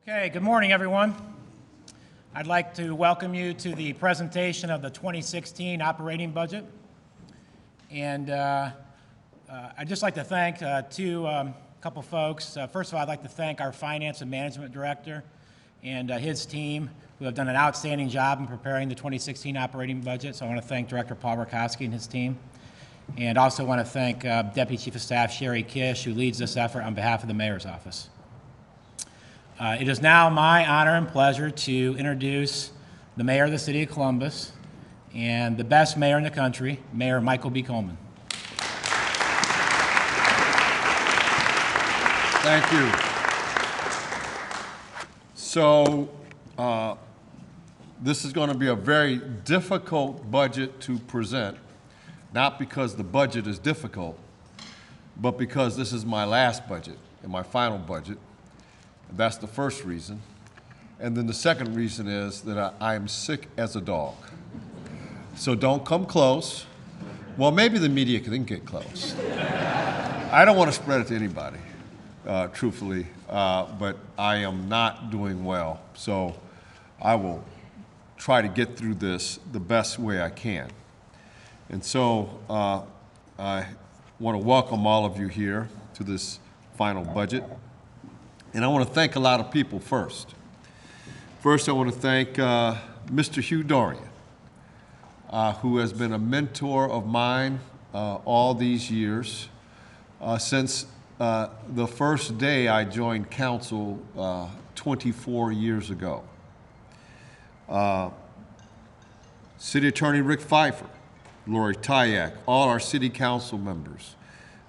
Okay, good morning, everyone. I'd like to welcome you to the presentation of the 2016 operating budget. And I'd just like to thank couple folks. First of all, I'd like to thank our Finance and Management Director and his team, who have done an outstanding job in preparing the 2016 operating budget. So I want to thank Director Paul Rakowski and his team. And also want to thank Deputy Chief of Staff Sherry Kish, who leads this effort on behalf of the Mayor's Office. It is now my honor and pleasure to introduce the Mayor of the City of Columbus and the best mayor in the country, Mayor Michael B. Coleman. Thank you. So this is going to be a very difficult budget to present, not because the budget is difficult, but because this is my last budget and my final budget. That's the first reason. And then the second reason is that I am sick as a dog. So don't come close. Well, maybe the media can get close. I don't want to spread it to anybody, truthfully, but I am not doing well. So I will try to get through this the best way I can. And so I want to welcome all of you here to this final budget. And I want to thank a lot of people first. First, I want to thank Mr. Hugh Dorian, who has been a mentor of mine all these years, since the first day I joined council 24 years ago. City Attorney Rick Pfeiffer, Lori Tyak, all our city council members,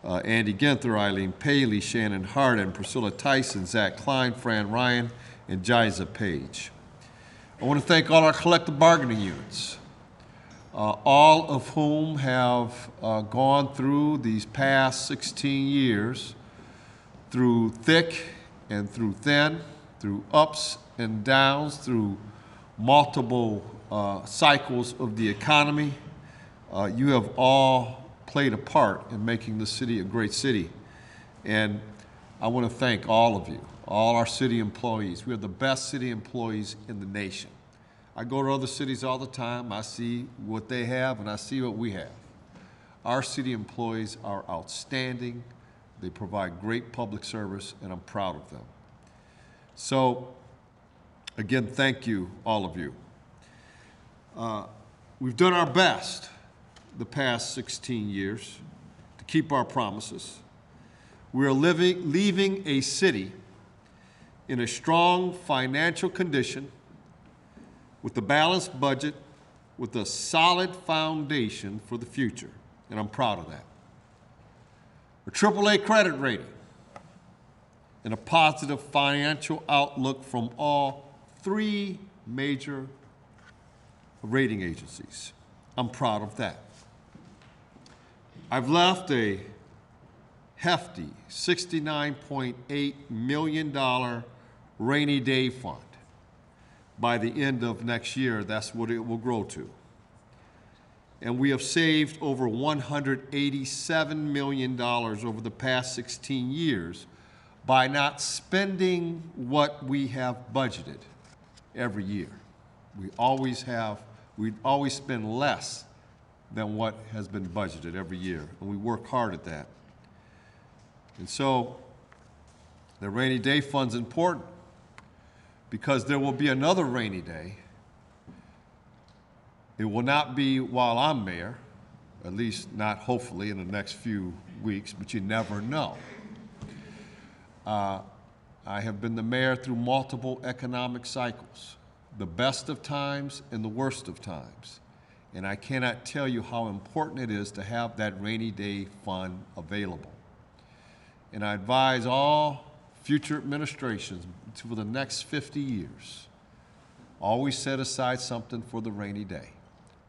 Andy Ginther, Eileen Paley, Shannon Harden, Priscilla Tyson, Zach Klein, Fran Ryan, and Jiza Page. I want to thank all our collective bargaining units, all of whom have gone through these past 16 years, through thick and through thin, through ups and downs, through multiple cycles of the economy. You have all played a part in making the city a great city. And I want to thank all of you, all our city employees. We are the best city employees in the nation. I go to other cities all the time. I see what they have and I see what we have. Our city employees are outstanding. They provide great public service, and I'm proud of them. So, again, thank you, all of you. We've done our best the past 16 years to keep our promises. We are leaving a city in a strong financial condition, with a balanced budget, with a solid foundation for the future, and I'm proud of that. A AAA credit rating and a positive financial outlook from all three major rating agencies. I'm proud of that. I've left a hefty $69.8 million rainy day fund. By the end of next year, that's what it will grow to. And we have saved over $187 million over the past 16 years by not spending what we have budgeted every year. We always spend less than what has been budgeted every year, and we work hard at that. And so the rainy day fund's important because there will be another rainy day. It will not be while I'm mayor, at least not hopefully in the next few weeks, but you never know. I have been the mayor through multiple economic cycles, the best of times and the worst of times. And I cannot tell you how important it is to have that rainy day fund available. And I advise all future administrations for the next 50 years, always set aside something for the rainy day,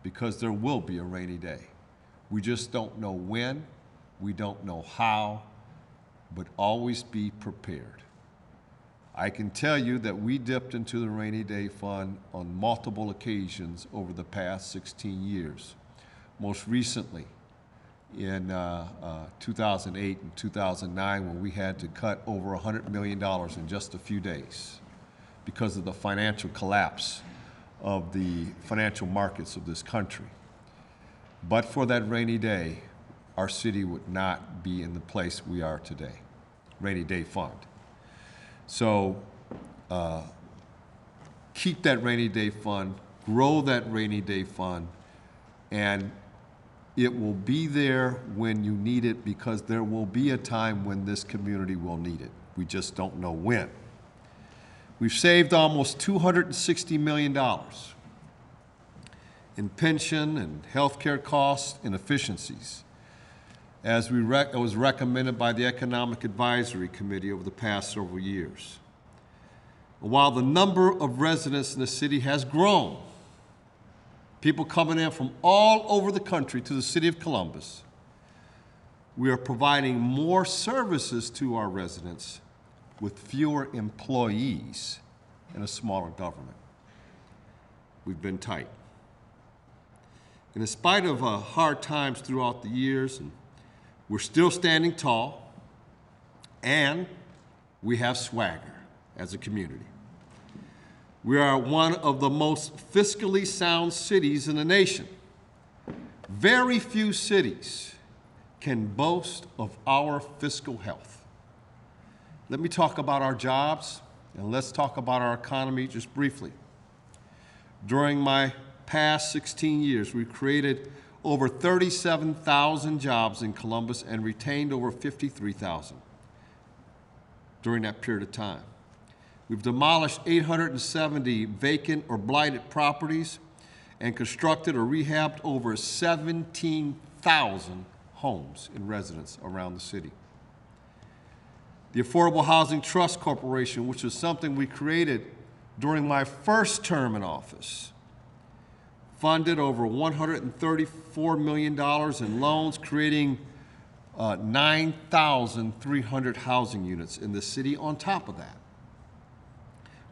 because there will be a rainy day. We just don't know when, we don't know how, but always be prepared. I can tell you that we dipped into the rainy day fund on multiple occasions over the past 16 years. Most recently, in 2008 and 2009, when we had to cut over $100 million in just a few days. because of the financial collapse of the financial markets of this country. But for that rainy day, our city would not be in the place we are today. Rainy day fund. So keep that rainy day fund, grow that rainy day fund, and it will be there when you need it, because there will be a time when this community will need it. We just don't know when. We've saved almost $260 million in pension and healthcare costs and efficiencies, as was recommended by the Economic Advisory Committee over the past several years. While the number of residents in the city has grown, people coming in from all over the country to the city of Columbus, we are providing more services to our residents with fewer employees and a smaller government. We've been tight. And in spite of hard times throughout the years, and we're still standing tall, and we have swagger as a community. We are one of the most fiscally sound cities in the nation. Very few cities can boast of our fiscal health. Let me talk about our jobs, and let's talk about our economy just briefly. During my past 16 years, we created over 37,000 jobs in Columbus and retained over 53,000 during that period of time. We've demolished 870 vacant or blighted properties and constructed or rehabbed over 17,000 homes and residents around the city. The Affordable Housing Trust Corporation, which is something we created during my first term in office, funded over $134 million in loans, creating 9,300 housing units in the city on top of that.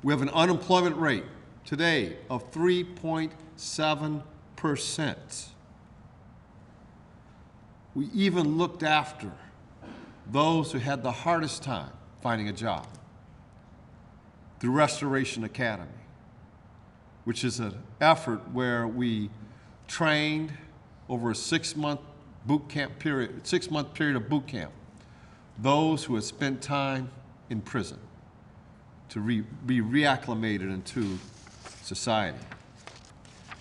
We have an unemployment rate today of 3.7%. We even looked after those who had the hardest time finding a job through Restoration Academy, which is an effort where we trained over a six-month period of boot camp, those who had spent time in prison to be reacclimated into society.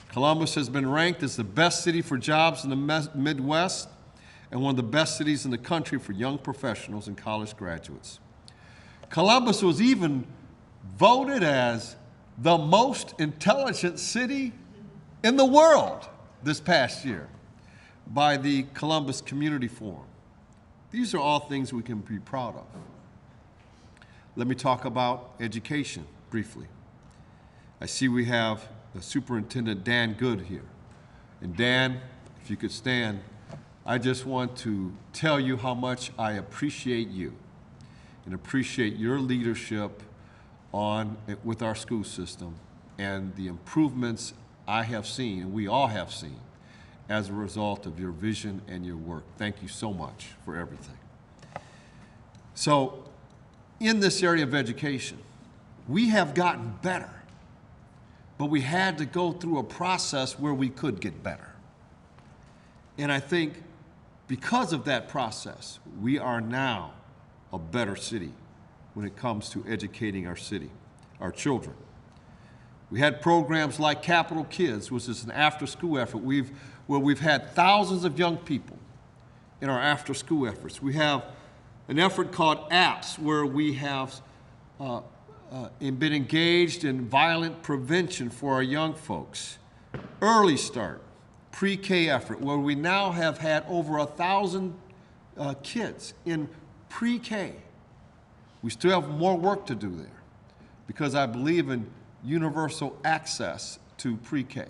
Columbus has been ranked as the best city for jobs in the Midwest and one of the best cities in the country for young professionals and college graduates. Columbus was even voted as the most intelligent city in the world this past year by the Columbus Community Forum. These are all things we can be proud of. Let me talk about education briefly. I see we have the Superintendent Dan Good here. And Dan, if you could stand, I just want to tell you how much I appreciate you and appreciate your leadership with our school system and the improvements I have seen, and we all have seen, as a result of your vision and your work. Thank you so much for everything. So, in this area of education, we have gotten better, but we had to go through a process where we could get better. And I think because of that process, we are now a better city when it comes to educating our city, our children. We had programs like Capital Kids, which is an after-school effort where we've had thousands of young people in our after-school efforts. We have an effort called APPS, where we have been engaged in violent prevention for our young folks. Early Start, pre-K effort, where we now have had over 1,000 kids in pre-K. We still have more work to do there because I believe in universal access to pre-K.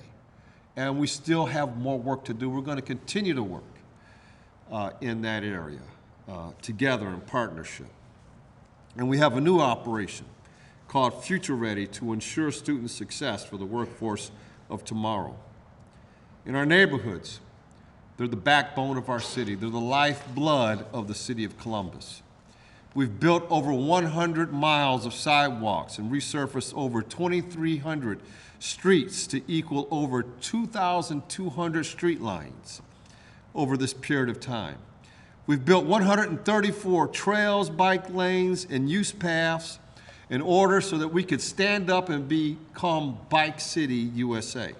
And we still have more work to do. We're going to continue to work in that area together in partnership. And we have a new operation called Future Ready to ensure student success for the workforce of tomorrow. In our neighborhoods, they're the backbone of our city. They're the lifeblood of the city of Columbus. We've built over 100 miles of sidewalks and resurfaced over 2,300 streets to equal over 2,200 street lines over this period of time. We've built 134 trails, bike lanes, and use paths in order so that we could stand up and become Bike City, USA.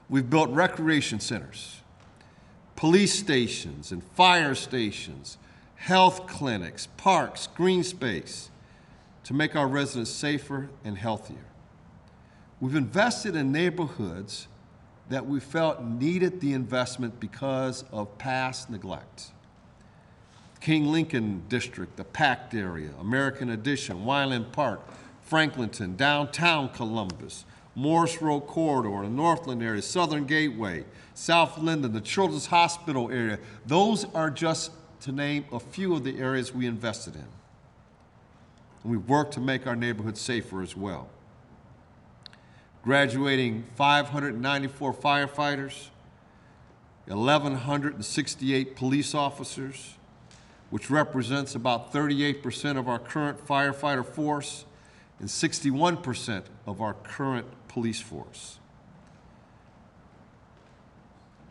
We've built recreation centers, police stations and fire stations, health clinics, parks, green space, to make our residents safer and healthier. We've invested in neighborhoods that we felt needed the investment because of past neglect. King Lincoln District, the Packed Area, American Addition, Wyland Park, Franklinton, downtown Columbus, Morris Road Corridor, the Northland area, Southern Gateway, South Linden, the Children's Hospital area. Those are just to name a few of the areas we invested in. And we've worked to make our neighborhoods safer as well. Graduating 594 firefighters, 1,168 police officers, which represents about 38% of our current firefighter force and 61% of our current police force.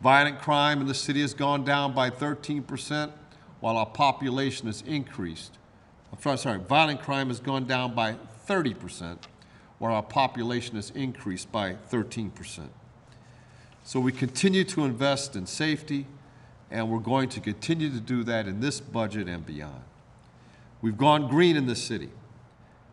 Violent crime in the city has gone down by 13%, while our population has increased. Violent crime has gone down by 30%, while our population has increased by 13%. So we continue to invest in safety, and we're going to continue to do that in this budget and beyond. We've gone green in this city.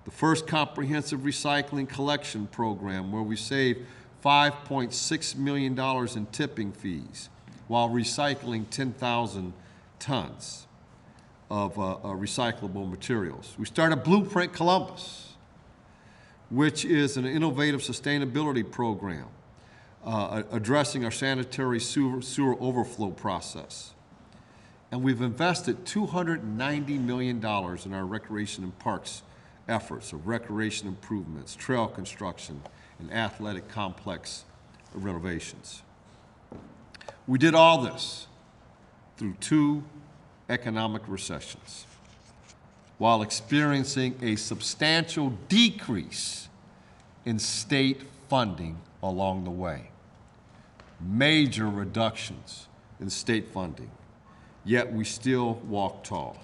The first comprehensive recycling collection program where we saved $5.6 million in tipping fees while recycling 10,000 tons of recyclable materials. We started Blueprint Columbus, which is an innovative sustainability program addressing our sanitary sewer overflow process. And we've invested $290 million in our recreation and parks efforts of recreation improvements, trail construction, and athletic complex renovations. We did all this through 2 economic recessions while experiencing a substantial decrease in state funding along the way. Major reductions in state funding, yet we still walk tall.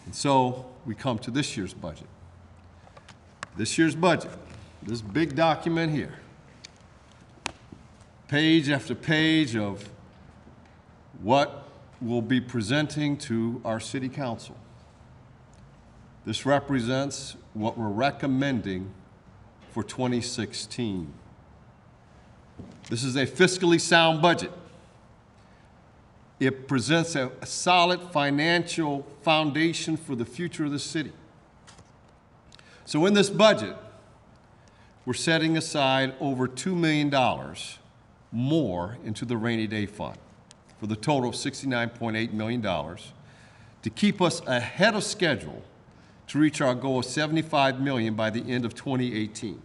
And so we come to this year's budget. This year's budget, this big document here, page after page of what we'll be presenting to our city council. This represents what we're recommending for 2016. This is a fiscally sound budget. It presents a solid financial foundation for the future of the city. So in this budget, we're setting aside over $2 million more into the rainy day fund for the total of $69.8 million to keep us ahead of schedule to reach our goal of $75 million by the end of 2018.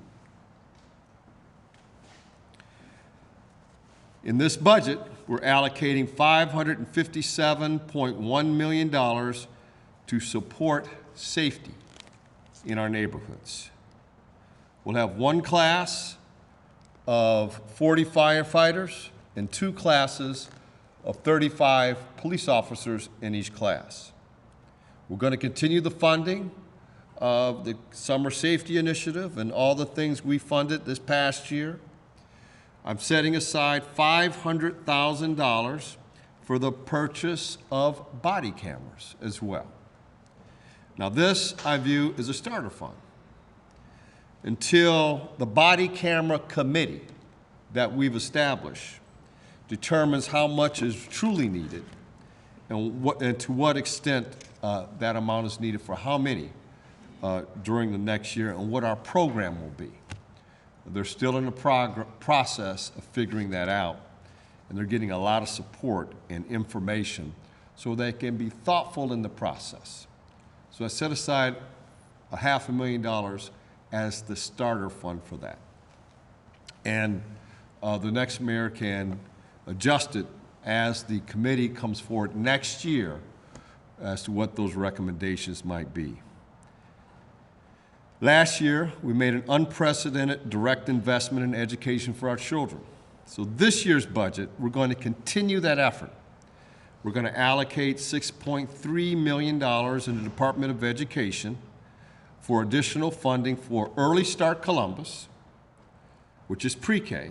In this budget, we're allocating $557.1 million to support safety in our neighborhoods. We'll have 1 class of 40 firefighters and 2 classes of 35 police officers in each class. We're going to continue the funding of the Summer Safety Initiative and all the things we funded this past year. I'm setting aside $500,000 for the purchase of body cameras as well. Now this, I view, as a starter fund until the body camera committee that we've established determines how much is truly needed and to what extent that amount is needed for how many during the next year and what our program will be. They're still in the process of figuring that out, and they're getting a lot of support and information so they can be thoughtful in the process. So I set aside $500,000 as the starter fund for that. And the next mayor can adjust it as the committee comes forward next year as to what those recommendations might be. Last year, we made an unprecedented direct investment in education for our children. So this year's budget, we're going to continue that effort. We're going to allocate $6.3 million in the Department of Education for additional funding for Early Start Columbus, which is pre-K,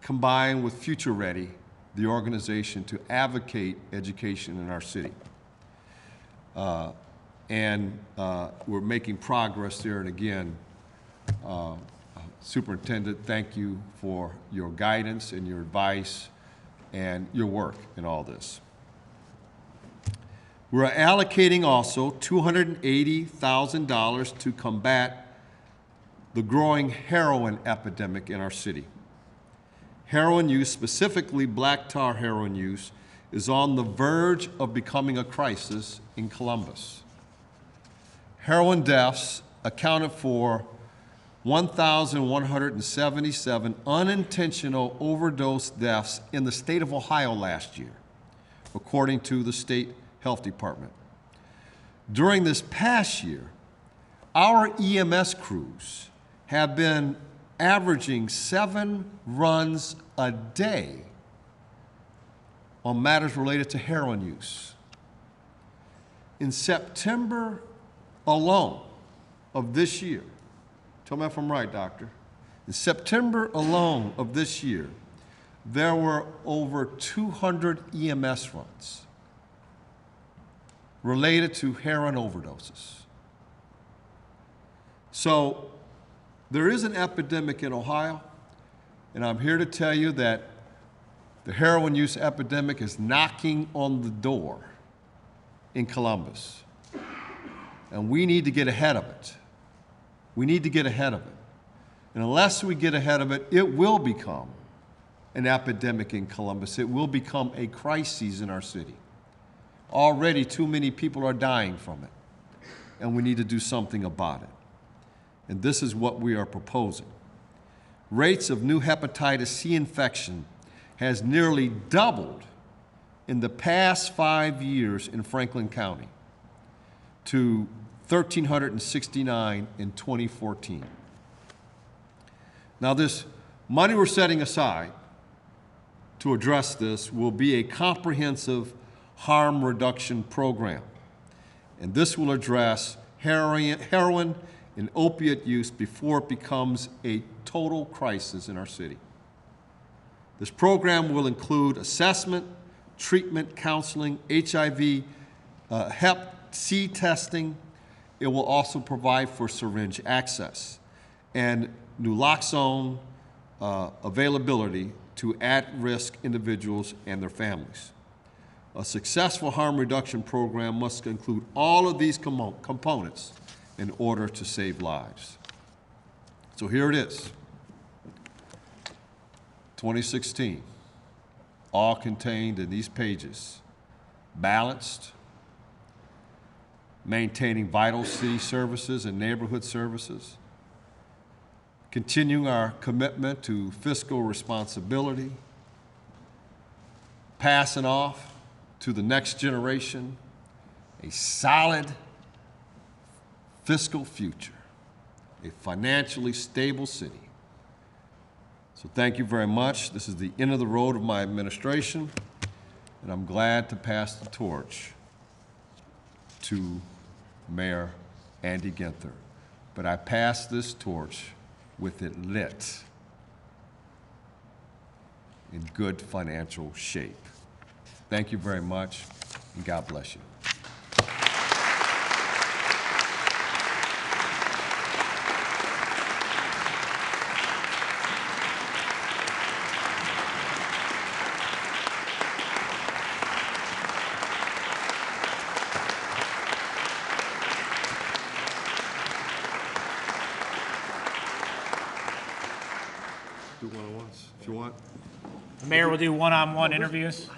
combined with Future Ready, the organization to advocate education in our city. We're making progress there. And again, Superintendent, thank you for your guidance and your advice and your work in all this. We're allocating also $280,000 to combat the growing heroin epidemic in our city. Heroin use, specifically black tar heroin use, is on the verge of becoming a crisis in Columbus. Heroin deaths accounted for 1,177 unintentional overdose deaths in the state of Ohio last year, according to the state health department. During this past year, our EMS crews have been averaging 7 runs a day on matters related to heroin use. In September alone of this year, tell me if I'm right, doctor, in September alone of this year, there were over 200 EMS runs related to heroin overdoses. So there is an epidemic in Ohio, and I'm here to tell you that the heroin use epidemic is knocking on the door in Columbus. And we need to get ahead of it. We need to get ahead of it. And unless we get ahead of it, it will become an epidemic in Columbus. It will become a crisis in our city. Already too many people are dying from it, and we need to do something about it. And this is what we are proposing. Rates of new hepatitis C infection has nearly doubled in the past 5 years in Franklin County to 1,369 in 2014. Now, this money we're setting aside to address this will be a comprehensive harm reduction program. And this will address heroin and opiate use before it becomes a total crisis in our city. This program will include assessment, treatment, counseling, HIV, Hep C testing. It will also provide for syringe access and naloxone availability to at-risk individuals and their families. A successful harm reduction program must include all of these components in order to save lives. So here it is, 2016, all contained in these pages. Balanced, maintaining vital city services and neighborhood services, continuing our commitment to fiscal responsibility, passing off to the next generation a solid fiscal future, a financially stable city. So thank you very much. This is the end of the road of my administration, and I'm glad to pass the torch to Mayor Andy Ginther. But I pass this torch with it lit in good financial shape. Thank you very much, and God bless you. Do one-on-ones if you want. The mayor will do one-on-one interviews.